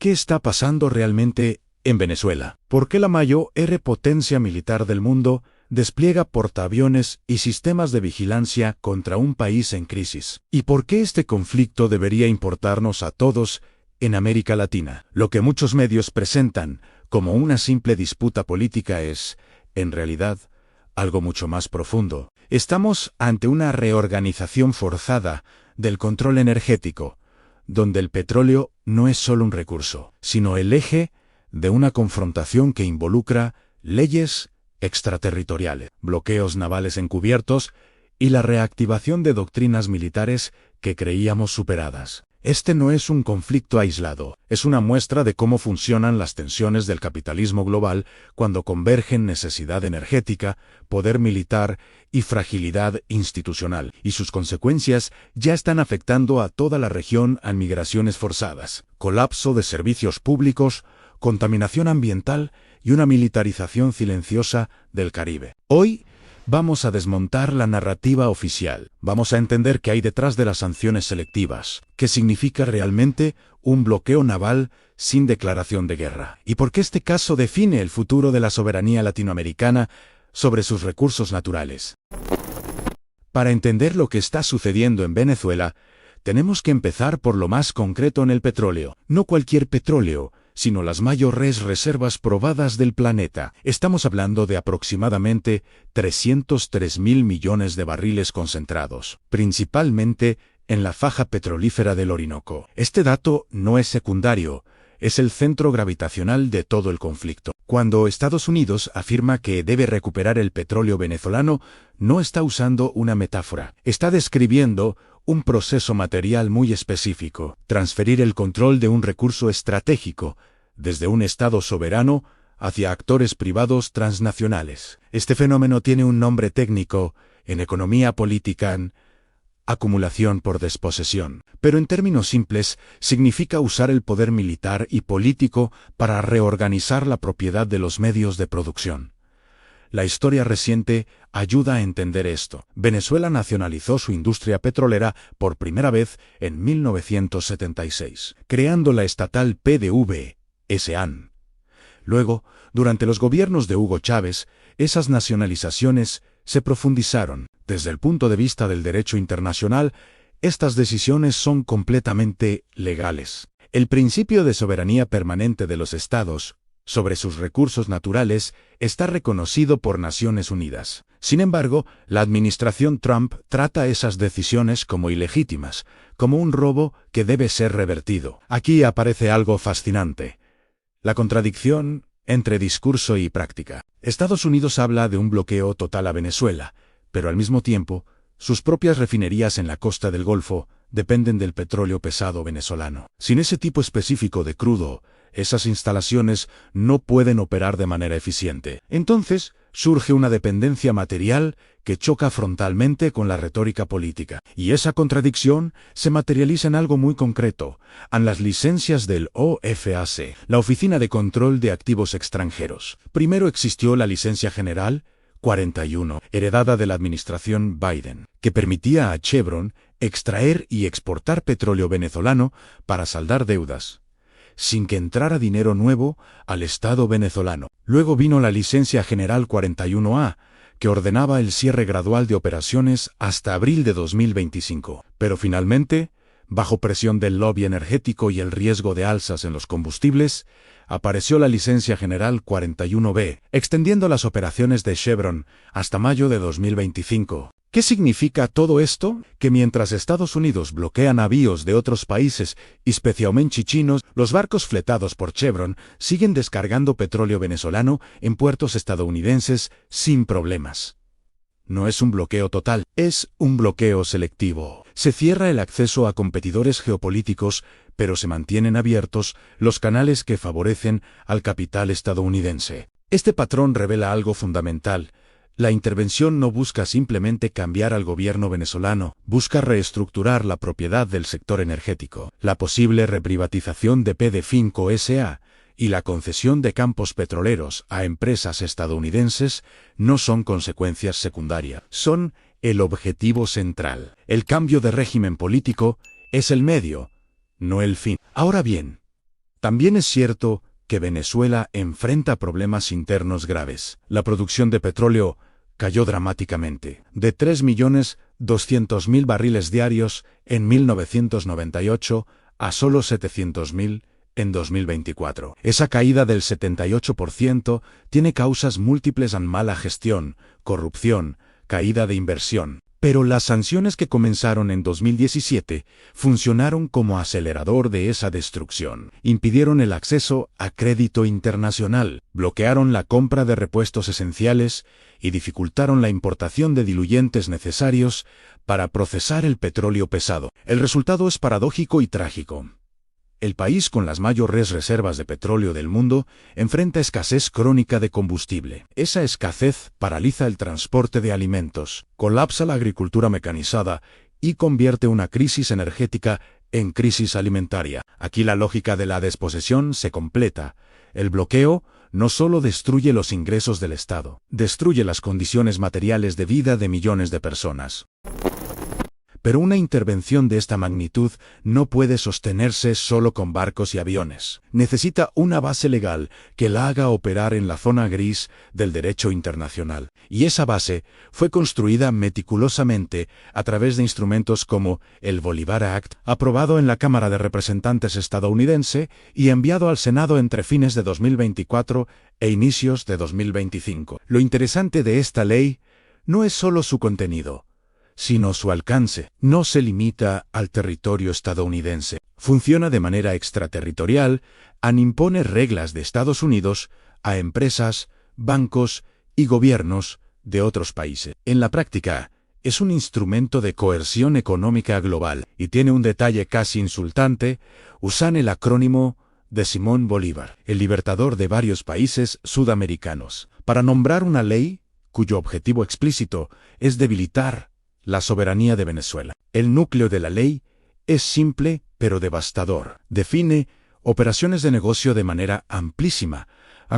¿Qué está pasando realmente en Venezuela? ¿Por qué la mayor potencia militar del mundo despliega portaaviones y sistemas de vigilancia contra un país en crisis? ¿Y por qué este conflicto debería importarnos a todos en América Latina? Lo que muchos medios presentan como una simple disputa política es, en realidad, algo mucho más profundo. Estamos ante una reorganización forzada del control energético, donde el petróleo no es solo un recurso, sino el eje de una confrontación que involucra leyes extraterritoriales, bloqueos navales encubiertos y la reactivación de doctrinas militares que creíamos superadas. Este no es un conflicto aislado, es una muestra de cómo funcionan las tensiones del capitalismo global cuando convergen necesidad energética, poder militar y fragilidad institucional, y sus consecuencias ya están afectando a toda la región a migraciones forzadas, colapso de servicios públicos, contaminación ambiental y una militarización silenciosa del Caribe. Hoy vamos a desmontar la narrativa oficial. Vamos a entender qué hay detrás de las sanciones selectivas, qué significa realmente un bloqueo naval sin declaración de guerra, y por qué este caso define el futuro de la soberanía latinoamericana sobre sus recursos naturales. Para entender lo que está sucediendo en Venezuela, tenemos que empezar por lo más concreto en el petróleo. No cualquier petróleo, sino las mayores reservas probadas del planeta. Estamos hablando de aproximadamente 303.000 millones de barriles concentrados, principalmente en la faja petrolífera del Orinoco. Este dato no es secundario, es el centro gravitacional de todo el conflicto. Cuando Estados Unidos afirma que debe recuperar el petróleo venezolano, no está usando una metáfora, está describiendo un proceso material muy específico, transferir el control de un recurso estratégico desde un Estado soberano hacia actores privados transnacionales. Este fenómeno tiene un nombre técnico, en economía política, acumulación por desposesión, pero en términos simples significa usar el poder militar y político para reorganizar la propiedad de los medios de producción. La historia reciente ayuda a entender esto. Venezuela nacionalizó su industria petrolera por primera vez en 1976, creando la estatal PDVSA. Luego, durante los gobiernos de Hugo Chávez, esas nacionalizaciones se profundizaron. Desde el punto de vista del derecho internacional, estas decisiones son completamente legales. El principio de soberanía permanente de los estados sobre sus recursos naturales está reconocido por Naciones Unidas. Sin embargo, la administración Trump trata esas decisiones como ilegítimas, como un robo que debe ser revertido. Aquí aparece algo fascinante: la contradicción entre discurso y práctica. Estados Unidos habla de un bloqueo total a Venezuela, pero al mismo tiempo, sus propias refinerías en la costa del Golfo dependen del petróleo pesado venezolano. Sin ese tipo específico de crudo, esas instalaciones no pueden operar de manera eficiente. Entonces, surge una dependencia material que choca frontalmente con la retórica política. Y esa contradicción se materializa en algo muy concreto, en las licencias del OFAC, la Oficina de Control de Activos Extranjeros. Primero existió la Licencia General 41, heredada de la administración Biden, que permitía a Chevron extraer y exportar petróleo venezolano para saldar deudas, sin que entrara dinero nuevo al Estado venezolano. Luego vino la Licencia General 41A, que ordenaba el cierre gradual de operaciones hasta abril de 2025. Pero finalmente, bajo presión del lobby energético y el riesgo de alzas en los combustibles, apareció la Licencia General 41B, extendiendo las operaciones de Chevron hasta mayo de 2025. ¿Qué significa todo esto? Que mientras Estados Unidos bloquea navíos de otros países, especialmente chinos, los barcos fletados por Chevron siguen descargando petróleo venezolano en puertos estadounidenses sin problemas. No es un bloqueo total, es un bloqueo selectivo. Se cierra el acceso a competidores geopolíticos, pero se mantienen abiertos los canales que favorecen al capital estadounidense. Este patrón revela algo fundamental. La intervención no busca simplemente cambiar al gobierno venezolano, busca reestructurar la propiedad del sector energético. La posible reprivatización de PDVSA S.A. y la concesión de campos petroleros a empresas estadounidenses no son consecuencias secundarias, son el objetivo central. El cambio de régimen político es el medio, no el fin. Ahora bien, También es cierto que Venezuela enfrenta problemas internos graves. La producción de petróleo cayó dramáticamente, de 3.200.000 barriles diarios en 1998 a solo 700.000 en 2024. Esa caída del 78% tiene causas múltiples en mala gestión, corrupción, caída de inversión. Pero las sanciones que comenzaron en 2017 funcionaron como acelerador de esa destrucción. Impidieron el acceso a crédito internacional, bloquearon la compra de repuestos esenciales y dificultaron la importación de diluyentes necesarios para procesar el petróleo pesado. El resultado es paradójico y trágico. El país con las mayores reservas de petróleo del mundo enfrenta escasez crónica de combustible. Esa escasez paraliza el transporte de alimentos, colapsa la agricultura mecanizada y convierte una crisis energética en crisis alimentaria. Aquí la lógica de la desposesión se completa. El bloqueo no solo destruye los ingresos del Estado, destruye las condiciones materiales de vida de millones de personas. Pero una intervención de esta magnitud no puede sostenerse solo con barcos y aviones. Necesita una base legal que la haga operar en la zona gris del derecho internacional. Y esa base fue construida meticulosamente a través de instrumentos como el Bolivar Act, aprobado en la Cámara de Representantes estadounidense y enviado al Senado entre fines de 2024 e inicios de 2025. Lo interesante de esta ley no es solo su contenido, sino su alcance. No se limita al territorio estadounidense. Funciona de manera extraterritorial, impone reglas de Estados Unidos a empresas, bancos y gobiernos de otros países. En la práctica, es un instrumento de coerción económica global y tiene un detalle casi insultante: usan el acrónimo de Simón Bolívar, el libertador de varios países sudamericanos, para nombrar una ley cuyo objetivo explícito es debilitar la soberanía de Venezuela. El núcleo de la ley es simple pero devastador. Define operaciones de negocio de manera amplísima.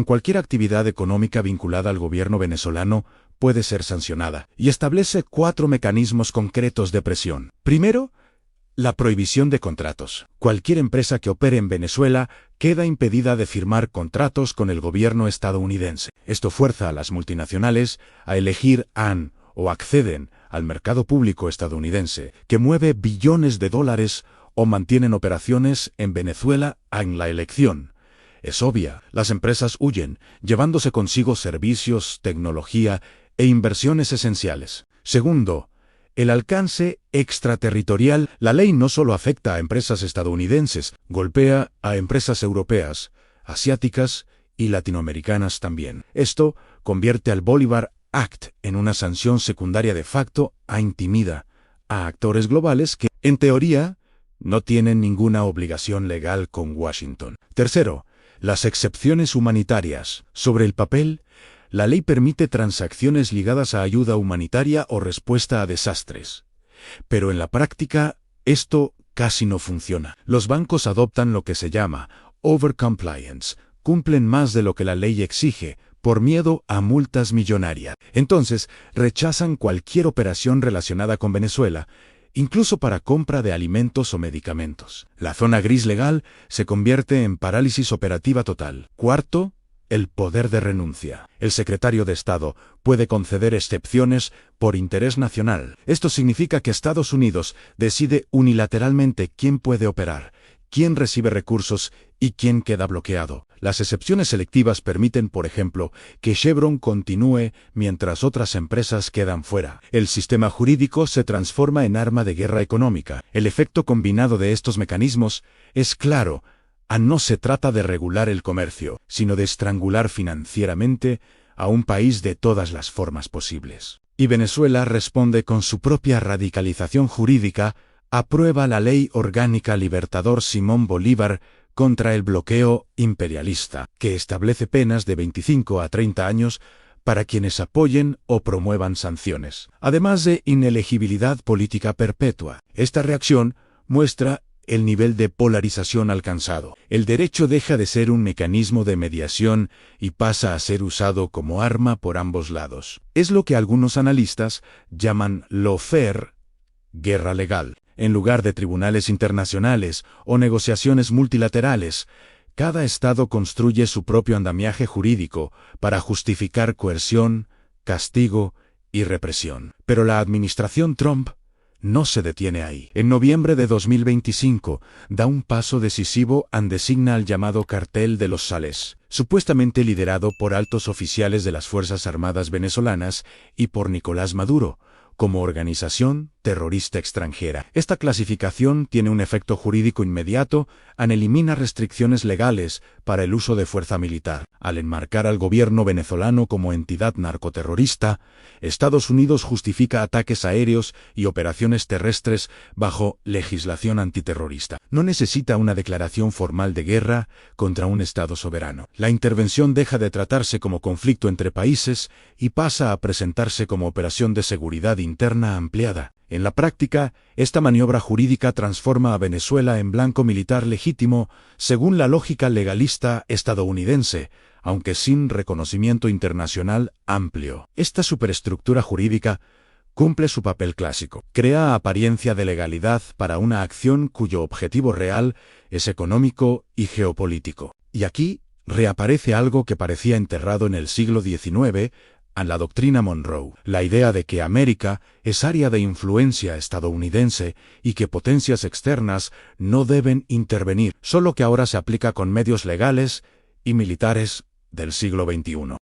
Cualquier actividad económica vinculada al gobierno venezolano puede ser sancionada, y establece 4 mecanismos concretos de presión. Primero, la prohibición de contratos. Cualquier empresa que opere en Venezuela queda impedida de firmar contratos con el gobierno estadounidense. Esto fuerza a las multinacionales a elegir o acceden al mercado público estadounidense, que mueve billones de dólares, o mantienen operaciones en Venezuela en la elección. Es obvia, las empresas huyen, llevándose consigo servicios, tecnología e inversiones esenciales. Segundo, el alcance extraterritorial. La ley no solo afecta a empresas estadounidenses, golpea a empresas europeas, asiáticas y latinoamericanas también. Esto convierte al Bolivar Act en una sanción secundaria de facto intimida a actores globales que, en teoría, no tienen ninguna obligación legal con Washington. Tercero, las excepciones humanitarias. Sobre el papel, la ley permite transacciones ligadas a ayuda humanitaria o respuesta a desastres. Pero en la práctica, esto casi no funciona. Los bancos adoptan lo que se llama overcompliance, cumplen más de lo que la ley exige, por miedo a multas millonarias. Entonces, rechazan cualquier operación relacionada con Venezuela, incluso para compra de alimentos o medicamentos. La zona gris legal se convierte en parálisis operativa total. Cuarto, el poder de renuncia. El secretario de Estado puede conceder excepciones por interés nacional. Esto significa que Estados Unidos decide unilateralmente quién puede operar, quién recibe recursos y quién queda bloqueado. Las excepciones selectivas permiten, por ejemplo, que Chevron continúe mientras otras empresas quedan fuera. El sistema jurídico se transforma en arma de guerra económica. El efecto combinado de estos mecanismos es claro. No se trata de regular el comercio, sino de estrangular financieramente a un país de todas las formas posibles. Y Venezuela responde con su propia radicalización jurídica. Aprueba la Ley Orgánica Libertador Simón Bolívar contra el bloqueo imperialista, que establece penas de 25 a 30 años para quienes apoyen o promuevan sanciones, además de inelegibilidad política perpetua. Esta reacción muestra el nivel de polarización alcanzado. El derecho deja de ser un mecanismo de mediación y pasa a ser usado como arma por ambos lados. Es lo que algunos analistas llaman lawfare, guerra legal. En lugar de tribunales internacionales o negociaciones multilaterales, Cada estado construye su propio andamiaje jurídico para justificar coerción, castigo y represión. Pero la administración Trump no se detiene ahí. En noviembre de 2025, da un paso decisivo y designa al llamado Cartel de los Sales, supuestamente liderado por altos oficiales de las Fuerzas Armadas venezolanas y por Nicolás Maduro, como organización terrorista extranjera. Esta clasificación tiene un efecto jurídico inmediato y elimina restricciones legales para el uso de fuerza militar. Al enmarcar al gobierno venezolano como entidad narcoterrorista, Estados Unidos justifica ataques aéreos y operaciones terrestres bajo legislación antiterrorista. No necesita una declaración formal de guerra contra un Estado soberano. La intervención deja de tratarse como conflicto entre países y pasa a presentarse como operación de seguridad interna ampliada. En la práctica, esta maniobra jurídica transforma a Venezuela en blanco militar legítimo según la lógica legalista estadounidense, aunque sin reconocimiento internacional amplio. Esta superestructura jurídica cumple su papel clásico. Crea apariencia de legalidad para una acción cuyo objetivo real es económico y geopolítico. Y aquí reaparece algo que parecía enterrado en el siglo XIX, en la doctrina Monroe, la idea de que América es área de influencia estadounidense y que potencias externas no deben intervenir, solo que ahora se aplica con medios legales y militares del siglo XXI.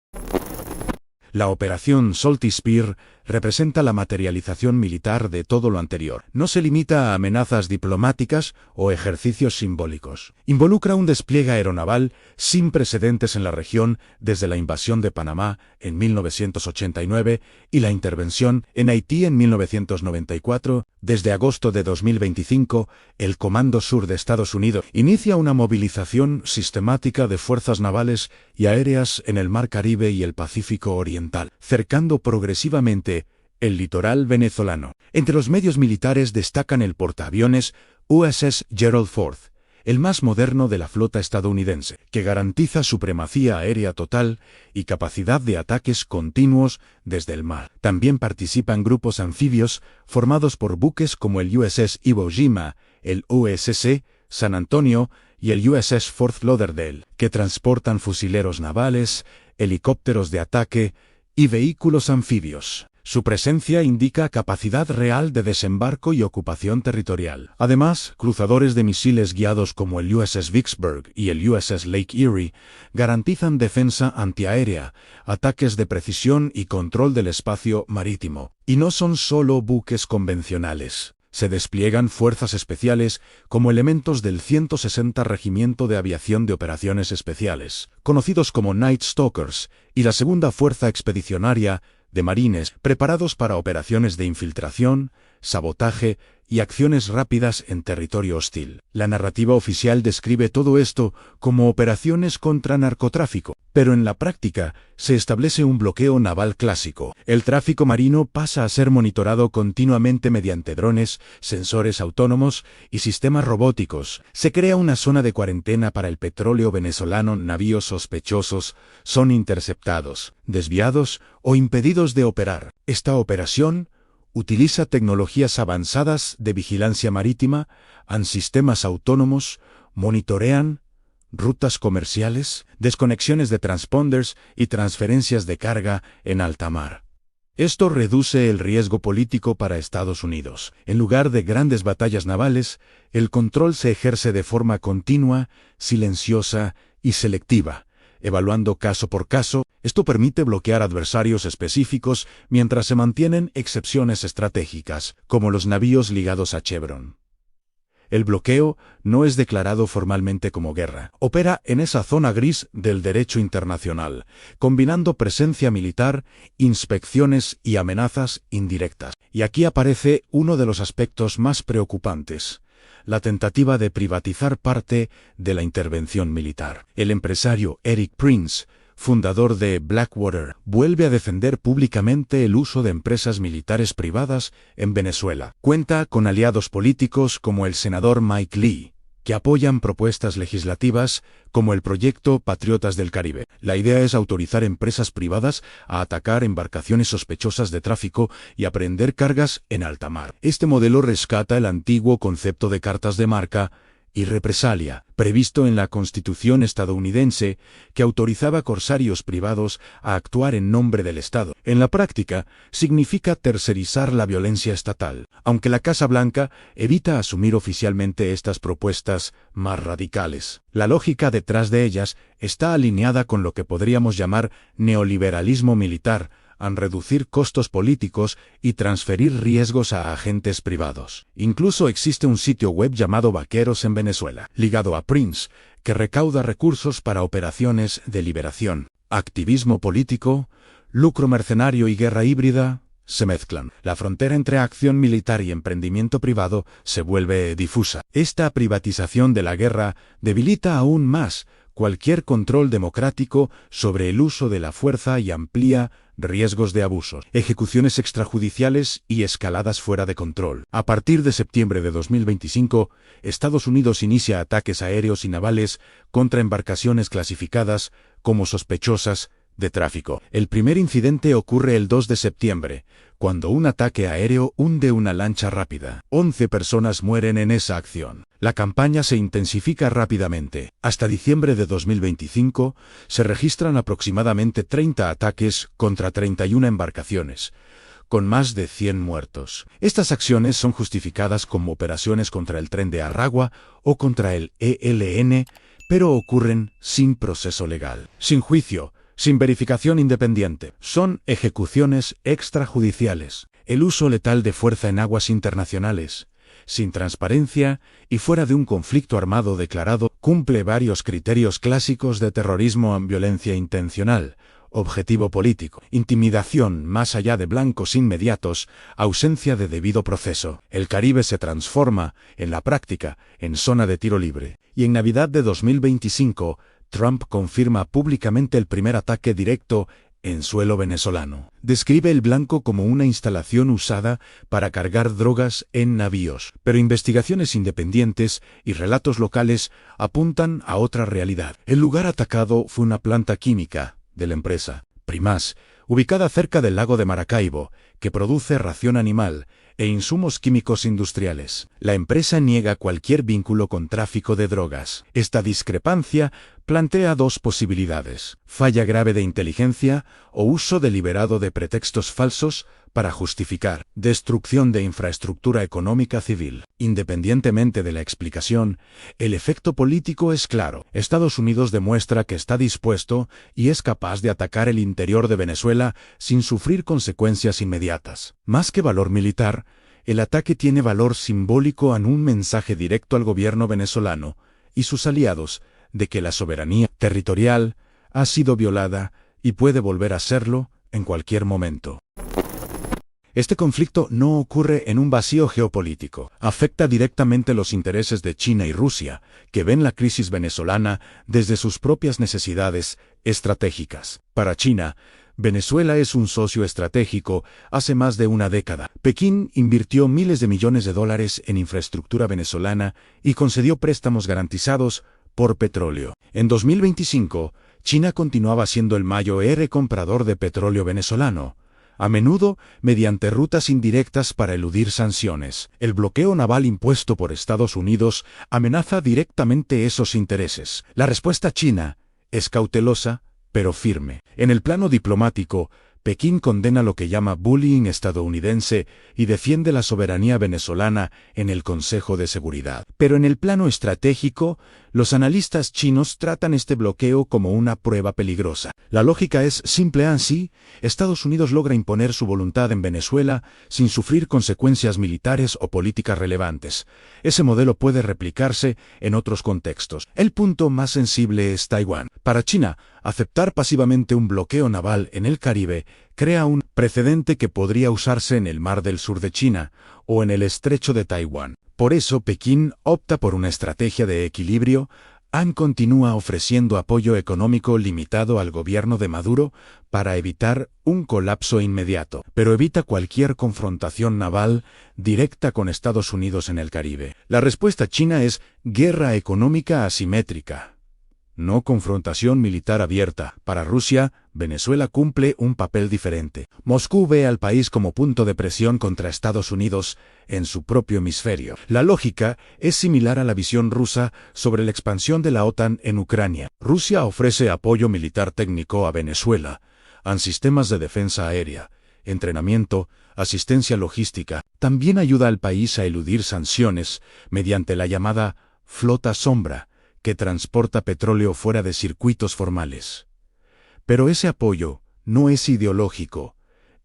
La operación Salty Spear representa la materialización militar de todo lo anterior. No se limita a amenazas diplomáticas o ejercicios simbólicos. Involucra un despliegue aeronaval sin precedentes en la región desde la invasión de Panamá en 1989 y la intervención en Haití en 1994. Desde agosto de 2025, el Comando Sur de Estados Unidos inicia una movilización sistemática de fuerzas navales y aéreas en el Mar Caribe y el Pacífico Oriental, cercando progresivamente el litoral venezolano. Entre los medios militares destacan el portaaviones USS Gerald Ford, el más moderno de la flota estadounidense, que garantiza supremacía aérea total y capacidad de ataques continuos desde el mar. También participan grupos anfibios formados por buques como el USS Iwo Jima, el USS San Antonio y el USS Fort Lauderdale, que transportan fusileros navales, helicópteros de ataque y vehículos anfibios. Su presencia indica capacidad real de desembarco y ocupación territorial. Además, cruzadores de misiles guiados como el USS Vicksburg y el USS Lake Erie garantizan defensa antiaérea, ataques de precisión y control del espacio marítimo. Y no son solo buques convencionales. Se despliegan fuerzas especiales como elementos del 160 Regimiento de Aviación de Operaciones Especiales, conocidos como Night Stalkers, y la Segunda Fuerza Expedicionaria de Marines, preparados para operaciones de infiltración, sabotaje y acciones rápidas en territorio hostil. La narrativa oficial describe todo esto como operaciones contra narcotráfico, pero en la práctica se establece un bloqueo naval clásico. El tráfico marino pasa a ser monitorado continuamente mediante drones, sensores autónomos y sistemas robóticos. Se crea una zona de cuarentena para el petróleo venezolano. Navíos sospechosos son interceptados, desviados o impedidos de operar. Esta operación utiliza tecnologías avanzadas de vigilancia marítima, sistemas autónomos, monitorean rutas comerciales, desconexiones de transponders y transferencias de carga en alta mar. Esto reduce el riesgo político para Estados Unidos. En lugar de grandes batallas navales, el control se ejerce de forma continua, silenciosa y selectiva. Evaluando caso por caso, esto permite bloquear adversarios específicos mientras se mantienen excepciones estratégicas, como los navíos ligados a Chevron. El bloqueo no es declarado formalmente como guerra. Opera en esa zona gris del derecho internacional, combinando presencia militar, inspecciones y amenazas indirectas. Y aquí aparece uno de los aspectos más preocupantes: la tentativa de privatizar parte de la intervención militar. El empresario Eric Prince, fundador de Blackwater, vuelve a defender públicamente el uso de empresas militares privadas en Venezuela. Cuenta con aliados políticos como el senador Mike Lee, que apoyan propuestas legislativas como el proyecto Patriotas del Caribe. La idea es autorizar empresas privadas a atacar embarcaciones sospechosas de tráfico y apreender cargas en alta mar. Este modelo rescata el antiguo concepto de cartas de marca y represalia, previsto en la Constitución estadounidense, que autorizaba a corsarios privados a actuar en nombre del Estado. En la práctica, significa tercerizar la violencia estatal, aunque la Casa Blanca evita asumir oficialmente estas propuestas más radicales. La lógica detrás de ellas está alineada con lo que podríamos llamar neoliberalismo militar, en reducir costos políticos y transferir riesgos a agentes privados. Incluso existe un sitio web llamado Vaqueros en Venezuela, ligado a Prince, que recauda recursos para operaciones de liberación. Activismo político, lucro mercenario y guerra híbrida se mezclan. La frontera entre acción militar y emprendimiento privado se vuelve difusa. Esta privatización de la guerra debilita aún más cualquier control democrático sobre el uso de la fuerza y amplía riesgos de abusos, ejecuciones extrajudiciales y escaladas fuera de control. A partir de septiembre de 2025, Estados Unidos inicia ataques aéreos y navales contra embarcaciones clasificadas como sospechosas de tráfico. El primer incidente ocurre el 2 de septiembre, cuando un ataque aéreo hunde una lancha rápida. 11 personas mueren en esa acción. La campaña se intensifica rápidamente. Hasta diciembre de 2025, se registran aproximadamente 30 ataques contra 31 embarcaciones, con más de 100 muertos. Estas acciones son justificadas como operaciones contra el Tren de Aragua o contra el ELN, pero ocurren sin proceso legal, sin juicio, sin verificación independiente. Son ejecuciones extrajudiciales. El uso letal de fuerza en aguas internacionales, sin transparencia y fuera de un conflicto armado declarado, cumple varios criterios clásicos de terrorismo en violencia intencional, objetivo político, intimidación más allá de blancos inmediatos, ausencia de debido proceso. El Caribe se transforma, en la práctica, en zona de tiro libre. Y en Navidad de 2025, Trump confirma públicamente el primer ataque directo en suelo venezolano. Describe el blanco como una instalación usada para cargar drogas en navíos, pero investigaciones independientes y relatos locales apuntan a otra realidad. El lugar atacado fue una planta química de la empresa Primas, ubicada cerca del lago de Maracaibo, que produce ración animal e insumos químicos industriales. La empresa niega cualquier vínculo con tráfico de drogas. Esta discrepancia plantea dos posibilidades: falla grave de inteligencia o uso deliberado de pretextos falsos para justificar destrucción de infraestructura económica civil. Independientemente de la explicación, el efecto político es claro. Estados Unidos demuestra que está dispuesto y es capaz de atacar el interior de Venezuela sin sufrir consecuencias inmediatas. Más que valor militar, el ataque tiene valor simbólico en un mensaje directo al gobierno venezolano y sus aliados de que la soberanía territorial ha sido violada y puede volver a serlo en cualquier momento. Este conflicto no ocurre en un vacío geopolítico. Afecta directamente los intereses de China y Rusia, que ven la crisis venezolana desde sus propias necesidades estratégicas. Para China, Venezuela es un socio estratégico hace más de una década. Pekín invirtió miles de millones de dólares en infraestructura venezolana y concedió préstamos garantizados por petróleo. En 2025, China continuaba siendo el mayor comprador de petróleo venezolano, a menudo mediante rutas indirectas para eludir sanciones. El bloqueo naval impuesto por Estados Unidos amenaza directamente esos intereses. La respuesta china es cautelosa, pero firme. En el plano diplomático, Pekín condena lo que llama bullying estadounidense y defiende la soberanía venezolana en el Consejo de Seguridad. Pero en el plano estratégico, los analistas chinos tratan este bloqueo como una prueba peligrosa. La lógica es simple así: Estados Unidos logra imponer su voluntad en Venezuela sin sufrir consecuencias militares o políticas relevantes. Ese modelo puede replicarse en otros contextos. El punto más sensible es Taiwán. Para China, aceptar pasivamente un bloqueo naval en el Caribe crea un precedente que podría usarse en el Mar del Sur de China o en el Estrecho de Taiwán. Por eso Pekín opta por una estrategia de equilibrio. Han continúa ofreciendo apoyo económico limitado al gobierno de Maduro para evitar un colapso inmediato, pero evita cualquier confrontación naval directa con Estados Unidos en el Caribe. La respuesta china es guerra económica asimétrica. no confrontación militar abierta. Para Rusia, Venezuela cumple un papel diferente. Moscú ve al país como punto de presión contra Estados Unidos en su propio hemisferio. La lógica es similar a la visión rusa sobre la expansión de la OTAN en Ucrania. Rusia ofrece apoyo militar técnico a Venezuela, en sistemas de defensa aérea, entrenamiento, asistencia logística. También ayuda al país a eludir sanciones mediante la llamada flota sombra, que transporta petróleo fuera de circuitos formales. Pero ese apoyo no es ideológico,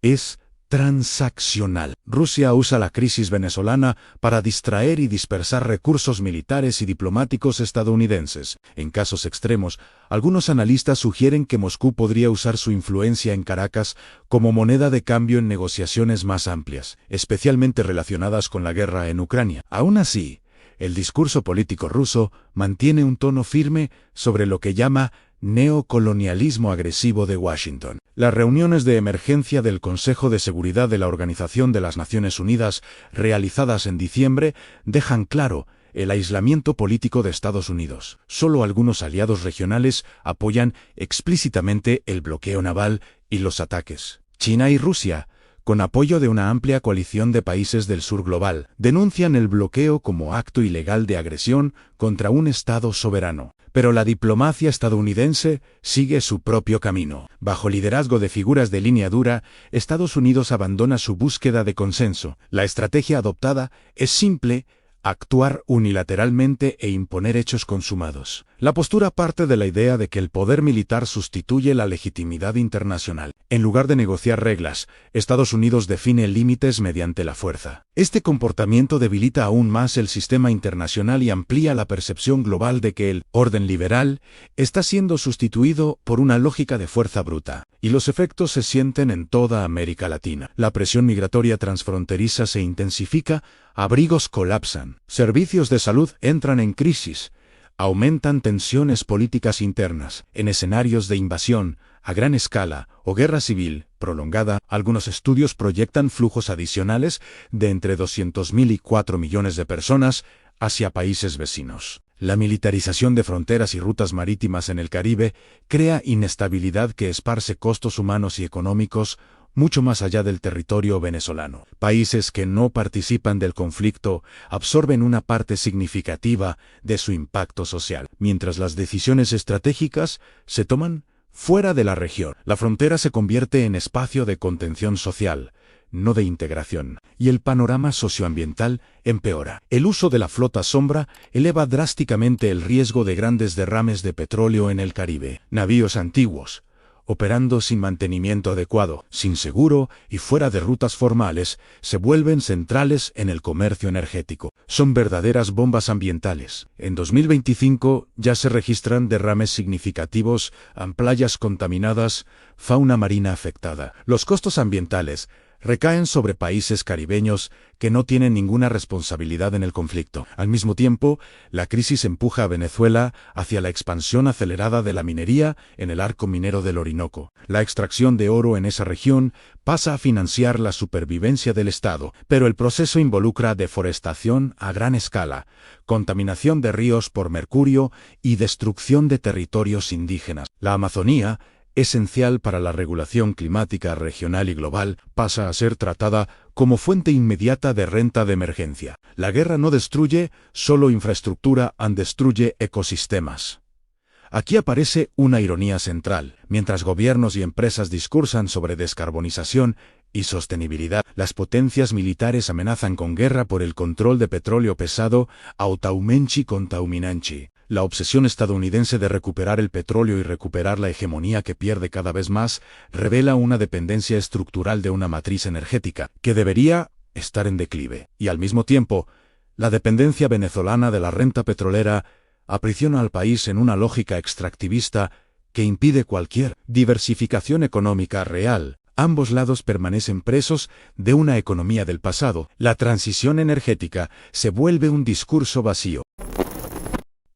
es transaccional. Rusia usa la crisis venezolana para distraer y dispersar recursos militares y diplomáticos estadounidenses. En casos extremos, algunos analistas sugieren que Moscú podría usar su influencia en Caracas como moneda de cambio en negociaciones más amplias, especialmente relacionadas con la guerra en Ucrania. Aún así, el discurso político ruso mantiene un tono firme sobre lo que llama neocolonialismo agresivo de Washington. Las reuniones de emergencia del Consejo de Seguridad de la Organización de las Naciones Unidas, realizadas en diciembre, dejan claro el aislamiento político de Estados Unidos. Solo algunos aliados regionales apoyan explícitamente el bloqueo naval y los ataques. China y Rusia, con apoyo de una amplia coalición de países del sur global, denuncian el bloqueo como acto ilegal de agresión contra un Estado soberano. Pero la diplomacia estadounidense sigue su propio camino. Bajo liderazgo de figuras de línea dura, Estados Unidos abandona su búsqueda de consenso. La estrategia adoptada es simple: actuar unilateralmente e imponer hechos consumados. La postura parte de la idea de que el poder militar sustituye la legitimidad internacional. En lugar de negociar reglas, Estados Unidos define límites mediante la fuerza. Este comportamiento debilita aún más el sistema internacional y amplía la percepción global de que el orden liberal está siendo sustituido por una lógica de fuerza bruta. Y los efectos se sienten en toda América Latina. La presión migratoria transfronteriza se intensifica, abrigos colapsan, servicios de salud entran en crisis, aumentan tensiones políticas internas. En escenarios de invasión a gran escala o guerra civil prolongada, algunos estudios proyectan flujos adicionales de entre 200.000 y 4 millones de personas hacia países vecinos. La militarización de fronteras y rutas marítimas en el Caribe crea inestabilidad que esparce costos humanos y económicos mucho más allá del territorio venezolano. Países que no participan del conflicto absorben una parte significativa de su impacto social, mientras las decisiones estratégicas se toman fuera de la región. La frontera se convierte en espacio de contención social, no de integración, y el panorama socioambiental empeora. El uso de la flota sombra eleva drásticamente el riesgo de grandes derrames de petróleo en el Caribe. Navíos antiguos, operando sin mantenimiento adecuado, sin seguro y fuera de rutas formales, se vuelven centrales en el comercio energético. Son verdaderas bombas ambientales. En 2025 ya se registran derrames significativos en playas contaminadas, fauna marina afectada. Los costos ambientales recaen sobre países caribeños que no tienen ninguna responsabilidad en el conflicto. Al mismo tiempo, la crisis empuja a Venezuela hacia la expansión acelerada de la minería en el arco minero del Orinoco. La extracción de oro en esa región pasa a financiar la supervivencia del Estado, pero el proceso involucra deforestación a gran escala, contaminación de ríos por mercurio y destrucción de territorios indígenas. La Amazonía, esencial para la regulación climática regional y global, pasa a ser tratada como fuente inmediata de renta de emergencia. La guerra no destruye solo infraestructura, destruye ecosistemas. Aquí aparece una ironía central. Mientras gobiernos y empresas discursan sobre descarbonización y sostenibilidad, las potencias militares amenazan con guerra por el control de petróleo pesado, Autaumenchi Contauminanchi. La obsesión estadounidense de recuperar el petróleo y recuperar la hegemonía que pierde cada vez más revela una dependencia estructural de una matriz energética que debería estar en declive. Y al mismo tiempo, la dependencia venezolana de la renta petrolera aprisiona al país en una lógica extractivista que impide cualquier diversificación económica real. Ambos lados permanecen presos de una economía del pasado. La transición energética se vuelve un discurso vacío.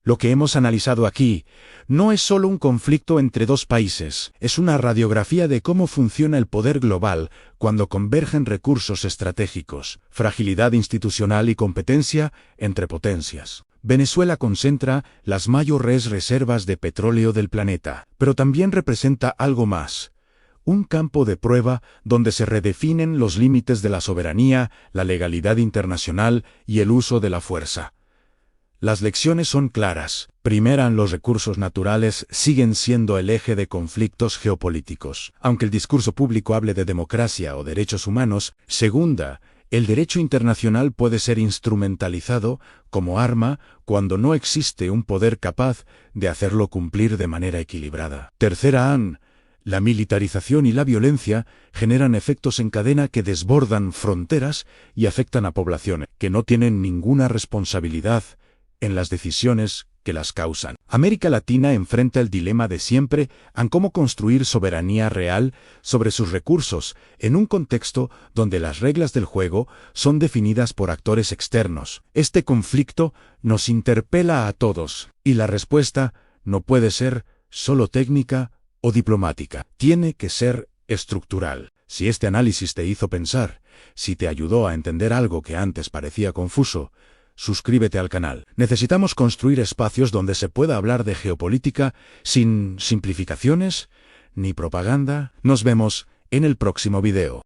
Lo que hemos analizado aquí no es solo un conflicto entre dos países, es una radiografía de cómo funciona el poder global cuando convergen recursos estratégicos, fragilidad institucional y competencia entre potencias. Venezuela concentra las mayores reservas de petróleo del planeta, pero también representa algo más. Un campo de prueba donde se redefinen los límites de la soberanía, la legalidad internacional y el uso de la fuerza. Las lecciones son claras. Primera, los recursos naturales siguen siendo el eje de conflictos geopolíticos, aunque el discurso público hable de democracia o derechos humanos. Segunda, el derecho internacional puede ser instrumentalizado como arma cuando no existe un poder capaz de hacerlo cumplir de manera equilibrada. Tercera, la militarización y la violencia generan efectos en cadena que desbordan fronteras y afectan a poblaciones que no tienen ninguna responsabilidad en las decisiones que las causan. América Latina enfrenta el dilema de siempre en cómo construir soberanía real sobre sus recursos en un contexto donde las reglas del juego son definidas por actores externos. Este conflicto nos interpela a todos, y la respuesta no puede ser solo técnica o diplomática. Tiene que ser estructural. Si este análisis te hizo pensar, si te ayudó a entender algo que antes parecía confuso, suscríbete al canal. Necesitamos construir espacios donde se pueda hablar de geopolítica sin simplificaciones ni propaganda. Nos vemos en el próximo video.